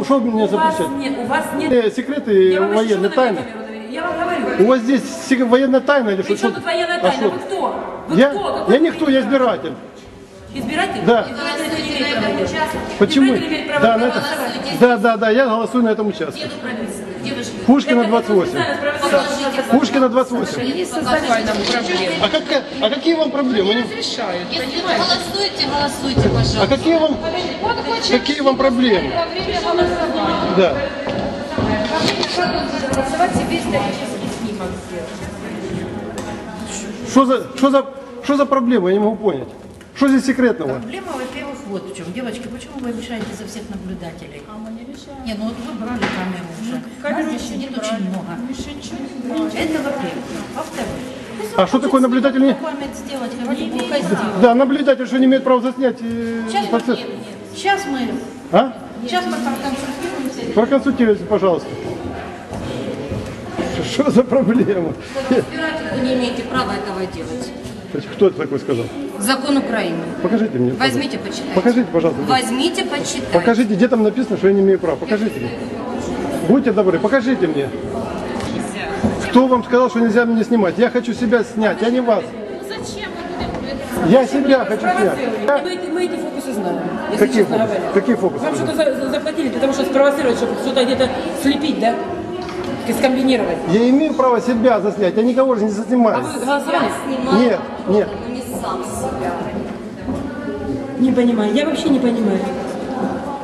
что мне запрещать? У вас нет секреты военной тайны. Я вам говорю. У вас здесь военная тайна или что? Причем тут военная тайна? Вы кто? Я никто, я избиратель. Избиратель? Да. Избиратель не имеет права участвовать. Почему? Избиратель имеет право голосовать. Да, я голосую на этом участке. Где тут прописано? Где вы живете? Пушкина 28. Пушкина 28. Не создавай нам проблем. А какие вам проблемы? Не разрешают, Если вы понимаете? голосуете, пожалуйста. А какие вам проблемы? Да. Голосовать себе исторический снимок сделать. Что за проблема? Я не могу понять. Что здесь секретного? Проблема, во-первых, вот в чем. Девочки, почему вы мешаете за всех наблюдателей? А мы не мешаем. Не, ну вот вы брали камеру уже. Камеру Нас здесь сидит очень много. Это во-первых. Во-вторых. А что такое наблюдатель? Память сделать, хотите пускай сделать. Да, наблюдатель, что не имеет права заснять процесс. Сейчас мы проконсультируемся. Проконсультируйтесь, пожалуйста. Что за проблема? Вы не имеете права этого делать. Кто это такой сказал? Закон Украины. Покажите мне. Возьмите, почитайте. Покажите, пожалуйста. Возьмите, почитайте. Покажите, где там написано, что я не имею права. Покажите мне. Будьте добры, покажите мне. Кто вам сказал, что нельзя меня снимать? Я хочу себя снять, я не вас. Зачем? Я себя хочу снять. Мы эти фокусы знаем. Если Какие честно фокусы? говоря. Какие фокусы? Вам что-то заплатили для того, чтобы спровоцировать, чтобы что-то где-то слепить, да? И скомбинировать. Я имею право себя заснять, я никого же не А заснимаю. вы голосовали? Нет. Не сам себя. Не понимаю. Я вообще не понимаю.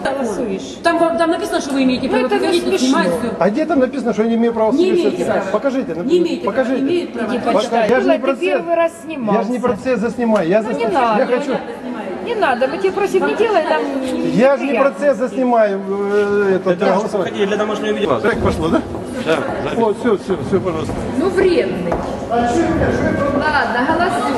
Голосуешь. Там написано, что вы имеете право это приходить, смешно. снимать все. А где там написано, что я не имею права Не себя имеете снимать? права. Покажите. Не имеете права. Покажите. Имеет право. Иди Пока- почитай. Я же не Ты процесс. первый раз снимался. Я же не процесс заснимаю. Я Не надо. Я хочу. Не надо, мы тебе просим, не делай нам. Я же не процесс заснимаю. Это голосовать. Хотели для домашнего видео. Так пошло, да? Да, запись. Вот, все, пожалуйста. Ну, вредный. Ладно, голосуй.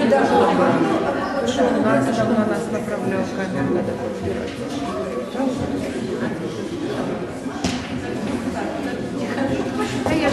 Когда на нас направлял камеру, надо подбирать. Да я ж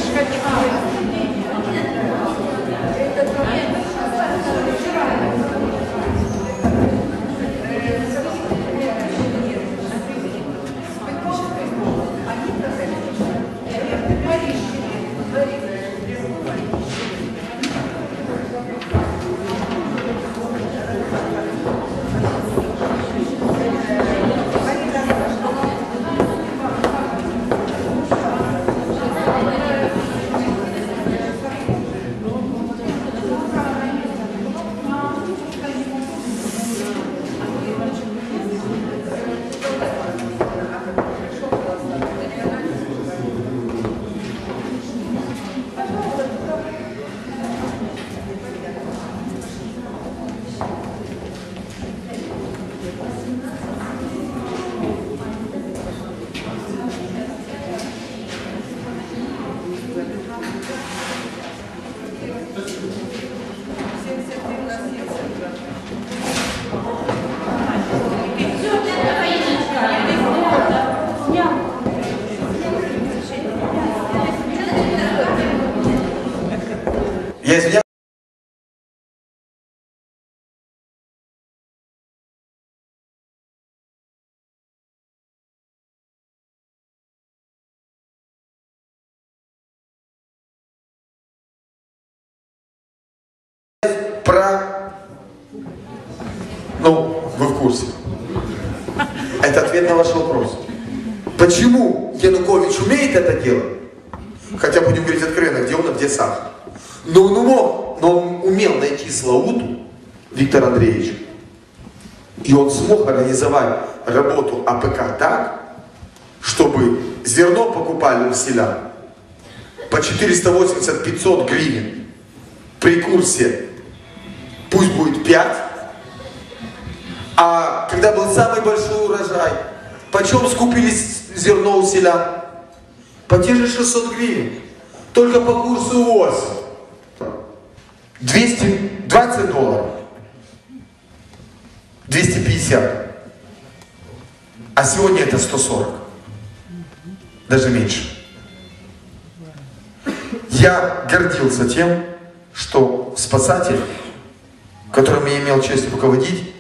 Я извиняюсь. Вы в курсе. Это ответ на ваш вопрос. Почему Янукович умеет это делать? Хотя будем говорить откровенно, где он, а где сахар. Но он умел найти Славуту, Виктор Андреевич, и он смог организовать работу АПК так, чтобы зерно покупали у селян по 480-500 гривен при курсе пусть будет 5. А когда был самый большой урожай, почем скупились зерно у селян? По те же 600 гривен. Только по курсу ВОЗ. $220. 250. А сегодня это 140. Даже меньше. Я гордился тем, что спасатель, которым я имел честь руководить,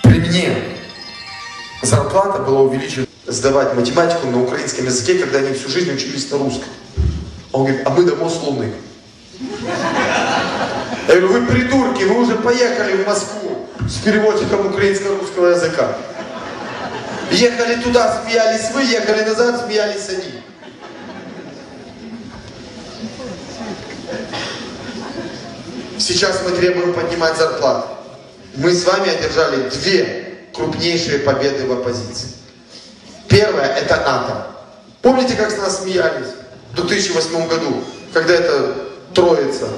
при мне зарплата была увеличена. Сдавать математику на украинском языке, когда они всю жизнь учились на русском. Он говорит, а мы домой с Луны. Я говорю, вы придурки, вы уже поехали в Москву с переводчиком украинско-русского языка. Ехали туда, смеялись вы, ехали назад, смеялись они. Сейчас мы требуем поднимать зарплаты. Мы с вами одержали 2 крупнейшие победы в оппозиции. Первая – это НАТО. Помните, как с нас смеялись в 2008 году, когда эта троица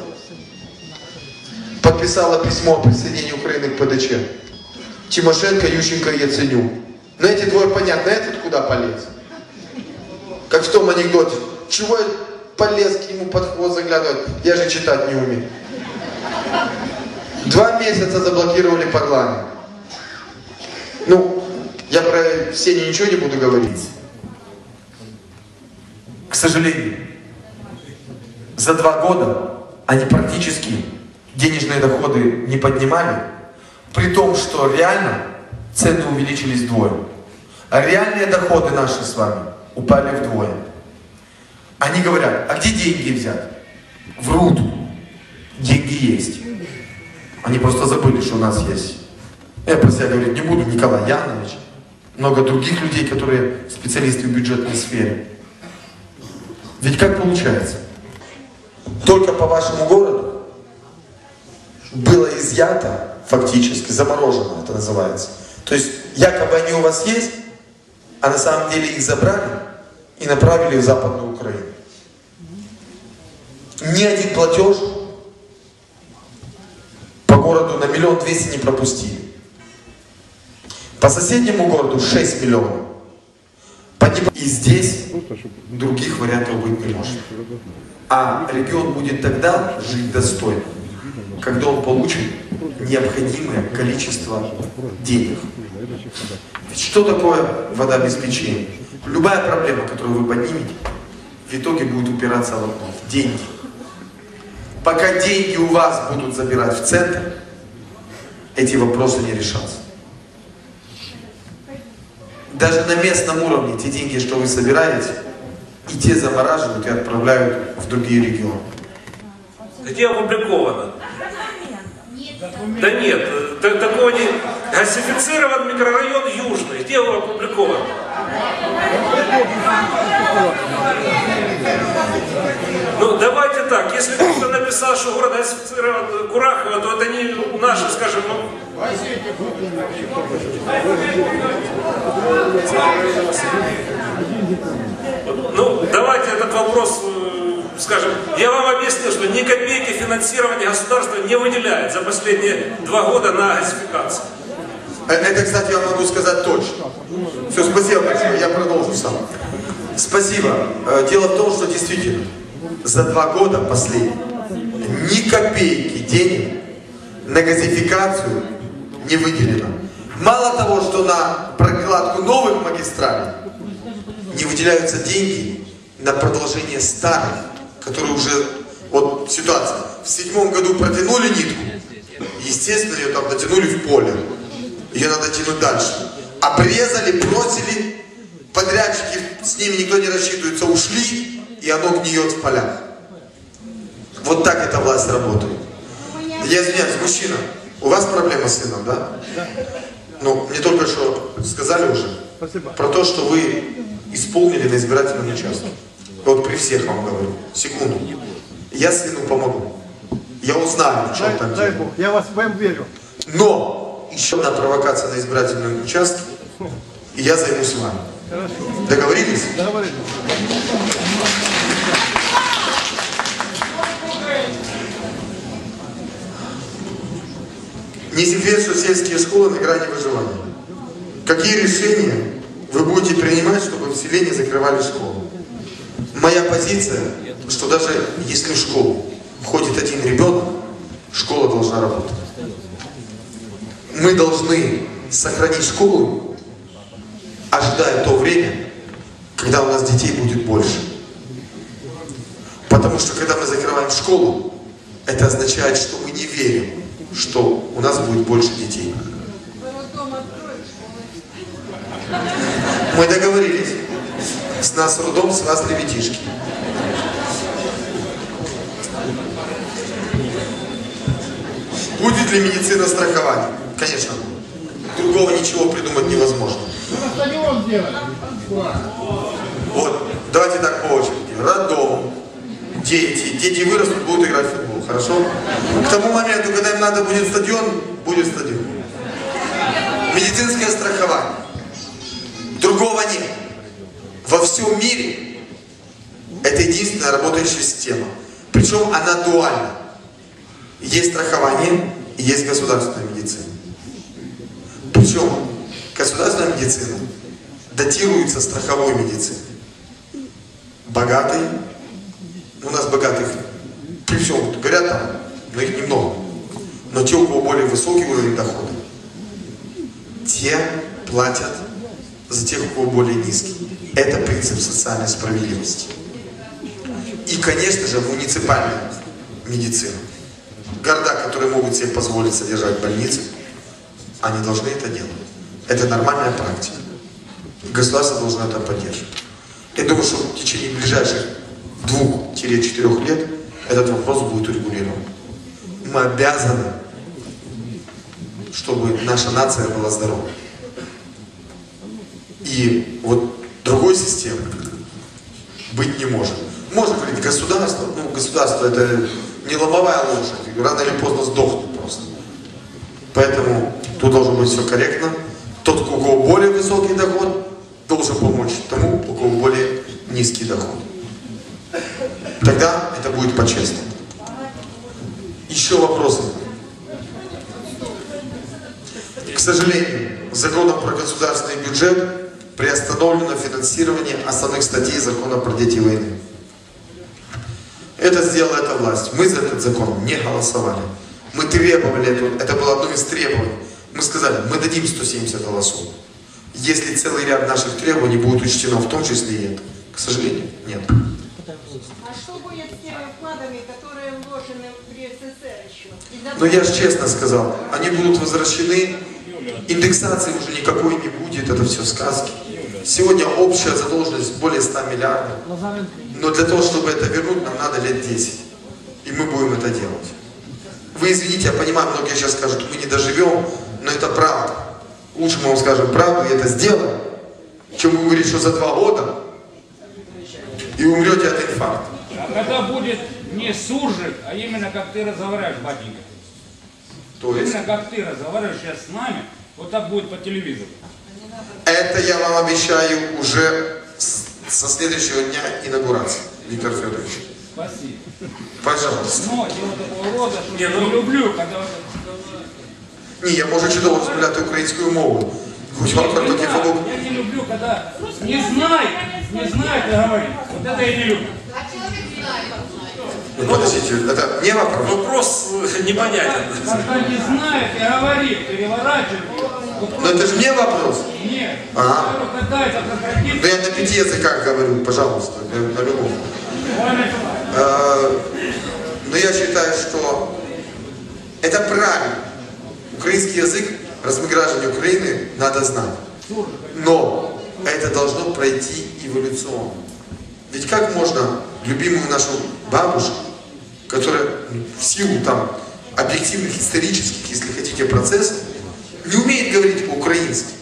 подписала письмо о присоединении Украины к ПДЧ? Тимошенко, Ющенко и Яценюк. Но эти двое, понятно, этот куда полез? Как в том анекдоте. Чего я полез к нему под хвост заглядывать? Я же читать не умею. 2 месяца заблокировали парламент. Ну, я про все ничего не буду говорить. К сожалению, за 2 года они практически денежные доходы не поднимали, при том, что реально цены увеличились вдвое. А реальные доходы наши с вами упали вдвое. Они говорят, а где деньги взять? Врут. Деньги есть. Они просто забыли, что у нас есть. Я про себя говорить не буду, Николай Янович. Много других людей, которые специалисты в бюджетной сфере. Ведь как получается? Только по вашему городу было изъято, фактически, заморожено это называется. То есть якобы они у вас есть, а на самом деле их забрали и направили в Западную Украину. Ни один платеж по городу на 1 200 000 не пропустили. По соседнему городу 6 миллионов. И здесь других вариантов быть не может. А регион будет тогда жить достойно, когда он получит необходимое количество денег. Ведь что такое водообеспечение? Любая проблема, которую вы поднимете, в итоге будет упираться в одно – в деньги. Пока деньги у вас будут забирать в центр, эти вопросы не решатся. Даже на местном уровне те деньги, что вы собираете, и те замораживают и отправляют в другие регионы. Где опубликовано? Да нет, такого не... Газифицирован микрорайон Южный. Где он опубликован? Ну, давайте так, если кто-то написал, что город газифицирован Курахово, то это не наши, скажем, ну, давайте этот вопрос, скажем, я вам объяснил, что ни копейки финансирования государства не выделяет за последние 2 года на газификацию. Это, кстати, я могу сказать точно. Все, спасибо, Максим, я продолжу сам. Спасибо. Дело в том, что действительно за 2 года последние ни копейки денег на газификацию не выделено. Мало того, что на прокладку новых магистралей не выделяются деньги на продолжение старых, которые уже, вот ситуация, в 2007 году протянули нитку, естественно, ее там дотянули в поле, ее надо тянуть дальше. Обрезали, бросили, подрядчики, с ними никто не рассчитывается, ушли, и оно гниет в полях. Вот так эта власть работает. Я извиняюсь, мужчина, у вас проблема с сыном, да? Да. Ну, мне только что сказали уже. Спасибо. Про то, что вы исполнили на избирательном участке. Вот при всех вам говорю. Секунду. Я сыну помогу. Я узнаю, в чем там дело. Дай Бог, я вам верю. Но еще одна провокация на избирательном участке, и я займусь вами. Хорошо. Договорились? Договорились. Не секрет, что сельские школы на грани выживания. Какие решения вы будете принимать, чтобы в селе не закрывали школу? Моя позиция, что даже если в школу ходит один ребенок, школа должна работать. Мы должны сохранить школу, ожидая то время, когда у нас детей будет больше. Потому что когда мы закрываем школу, это означает, что мы не верим, что у нас будет больше детей. Мы договорились. С нас роддом, с вас ребятишки. Будет ли медицина страхования? Конечно. Другого ничего придумать невозможно. Вот, давайте так по очереди. Роддом. Дети вырастут, будут играть в футбол. Хорошо? К тому моменту, когда им надо будет стадион, будет стадион. Медицинское страхование. Другого нет. Во всем мире это единственная работающая система. Причем она дуальна. Есть страхование и есть государственная медицина. Причем государственная медицина датируется страховой медициной. Богатые, у нас богатых при всем говорят там, но их немного. Но те, у кого более высокий уровень дохода, те платят за тех, у кого более низкий. Это принцип социальной справедливости. И, конечно же, муниципальная медицина. Города, которые могут себе позволить содержать больницы, они должны это делать. Это нормальная практика. Государство должно это поддерживать. Я думаю, что в течение ближайших 2-4 лет этот вопрос будет урегулирован. Мы обязаны, чтобы наша нация была здорова. И вот другой системы быть не может. Может быть государство, ну государство это не ломовая лошадь, рано или поздно сдохнет просто. Поэтому тут должно быть все корректно. Тот, у кого более высокий доход, должен помочь тому, у кого более низкий доход. Тогда это будет по-честному. Еще вопросы? К сожалению, законом про государственный бюджет приостановлено финансирование основных статей закона про дети войны. Это сделала эта власть. Мы за этот закон не голосовали. Мы требовали, это было одно из требований. Мы сказали, мы дадим 170 голосов. Если целый ряд наших требований будет учтено, в том числе и это. К сожалению, нет. А что будет с теми вкладами, которые вложены при СССР еще? Но я же честно сказал, они будут возвращены, индексации уже никакой не будет, это все сказки. Сегодня общая задолженность более 100 миллиардов. Но для того, чтобы это вернуть, нам надо лет 10. И мы будем это делать. Вы извините, я понимаю, многие сейчас скажут, мы не доживем, но это правда. Лучше мы вам скажем правду и это сделаем, чем вы говорите, что за 2 года и умрете от инфаркта. А когда будет не суржик, а именно как ты разговариваешь, батенька. То есть? Именно как ты разговариваешь сейчас с нами, вот так будет по телевизору. Это я вам обещаю уже со следующего дня инаугурации, Виктор Федорович. Спасибо. Пожалуйста. Но дело такого рода, що я не люблю, когда... Ні, я можу чудово розмовляти українською мовою. Хоч вам про такі фабули. Я не люблю, когда не знает и говорит. Вот это я не люблю. Ну, подождите, это не вопрос. Вопрос непонятен. Когда не знает и говорит, переворачивает. Но это же не вопрос. Нет. Ага. Когда это прекратится... Но я на 5 языках говорю, пожалуйста, на любом. Но я считаю, что это правильно. Украинский язык, размиграживание Украины надо знать. Но это должно пройти эволюционно. Ведь как можно любимую нашу бабушку, которая в силу там объективных, исторических, если хотите, процессов, не умеет говорить по-украински.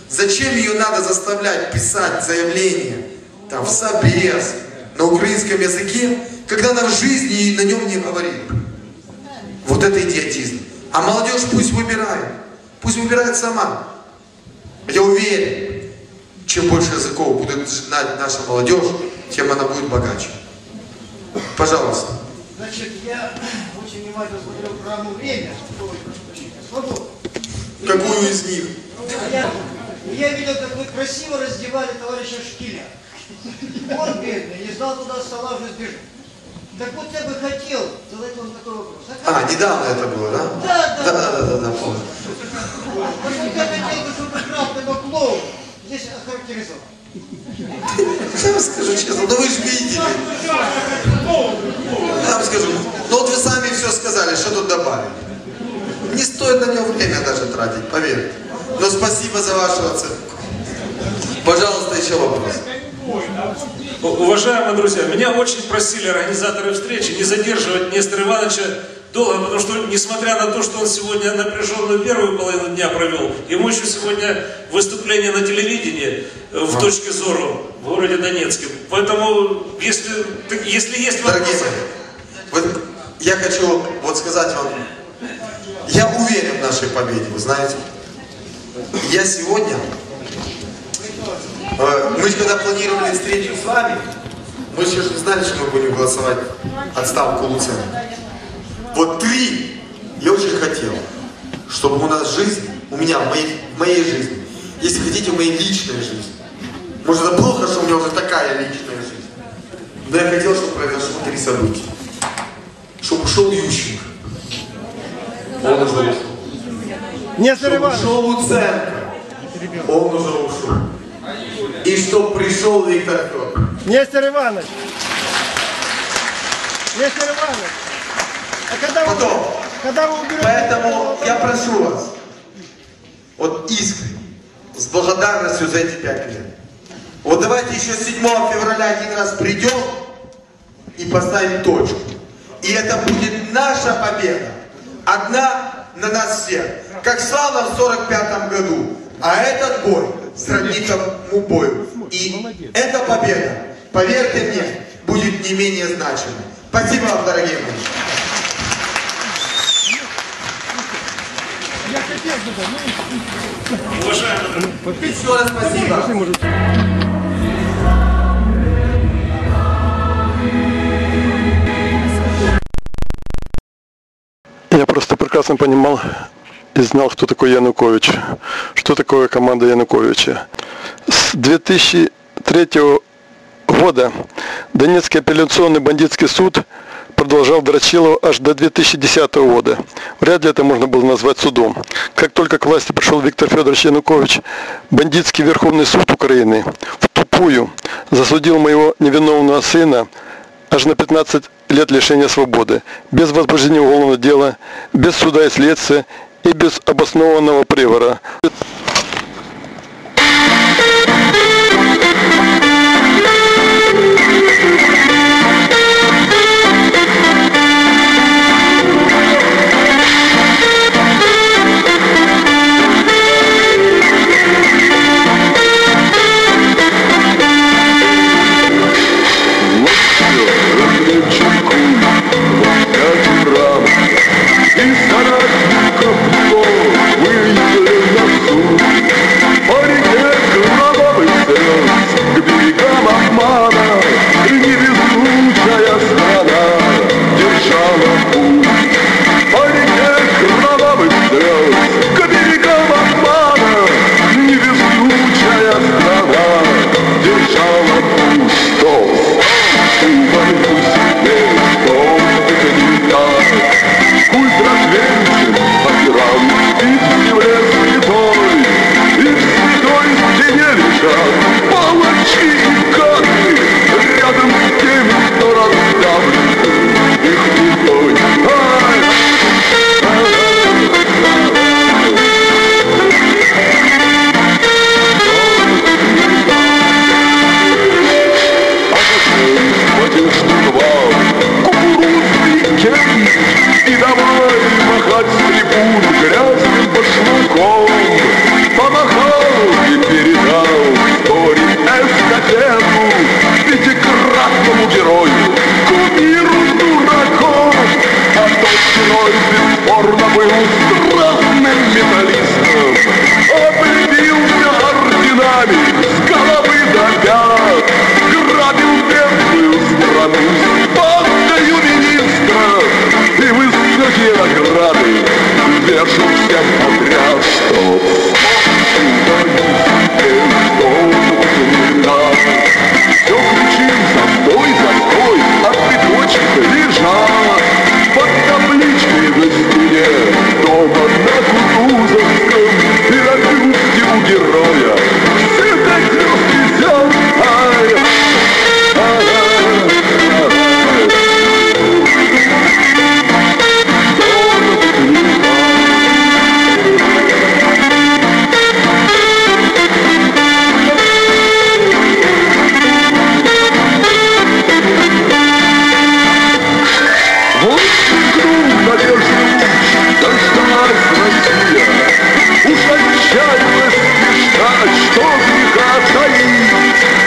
Зачем ее надо заставлять писать заявление там, в собес, на украинском языке, когда она в жизни на нем не говорит? Вот это идиотизм. А молодежь пусть выбирает сама. Я уверен, чем больше языков будет знать наша молодежь, тем она будет богаче. Пожалуйста. Значит, я очень внимательно смотрел программу «Время». Какую из них? Я видел, как вы красиво раздевали товарища Шкиля. Он бедный, не знал, куда стола уже сбежать. Так вот я бы хотел задать вам такой вопрос. Недавно это было, да? Да, помню. Вот я хотел бы, чтобы красного клоуна здесь охарактеризовал. Я вам скажу честно, ну вы же видели. Я вам скажу, ну вот вы сами все сказали, что тут добавить. Не стоит на него время даже тратить, поверьте. Но спасибо за вашу оценку. Пожалуйста, еще вопрос. Уважаемые друзья, меня очень просили организаторы встречи не задерживать Нестора Ивановича долго, потому что, несмотря на то, что он сегодня напряженную первую половину дня провел, ему еще сегодня выступление на телевидении в «Точке зору» в городе Донецке. Поэтому, если есть вопросы... Дорогие мои, я хочу вот сказать вам, я уверен в нашей победе, вы знаете. Я сегодня... Мы же когда планировали встречу с вами, мы еще не знали, что мы будем голосовать отставку Луценко. Вот 3 я очень хотел, чтобы у нас жизнь, у меня, в моей жизни, если хотите, в моей личной жизни. Может, это плохо, что у меня уже такая личная жизнь. Но я хотел, чтобы произошло 3 события. Чтобы ушел Ющенко. Он уже ушел. Нестор Иванович. Чтобы ушел Луценко. Он уже ушел. И чтоб пришел Виктор Федорович. Нестор Иванович. Нестор Иванович. А когда вы уберете... Поэтому я прошу вас, вот искренне, с благодарностью за эти 5 лет. Вот давайте еще 7 февраля один раз придем и поставим точку. И это будет наша победа. Одна на нас всех. Как славно в 45 году. А этот бой сродни тому бою. И эта победа, поверьте мне, будет не менее значимой. Спасибо вам, дорогие мои. Уважаемые, Еще раз спасибо. Я просто прекрасно понимал и знал, кто такой Янукович, что такое команда Януковича. С 2003 года Донецкий апелляционный бандитский суд продолжал Дрочилова аж до 2010 года. Вряд ли это можно было назвать судом. Как только к власти пришел Виктор Федорович Янукович, бандитский Верховный суд Украины в тупую засудил моего невиновного сына аж на 15 лет лишения свободы, без возбуждения уголовного дела, без суда и следствия и без обоснованного приговора. держим всем подряд, чтоб все кричим за мной, а цветочки лежат под табличкой на стене дома на Кутузовском. И на бюсте у героя все до звезд взял. Уж отчаялась мечтать, что греха таить.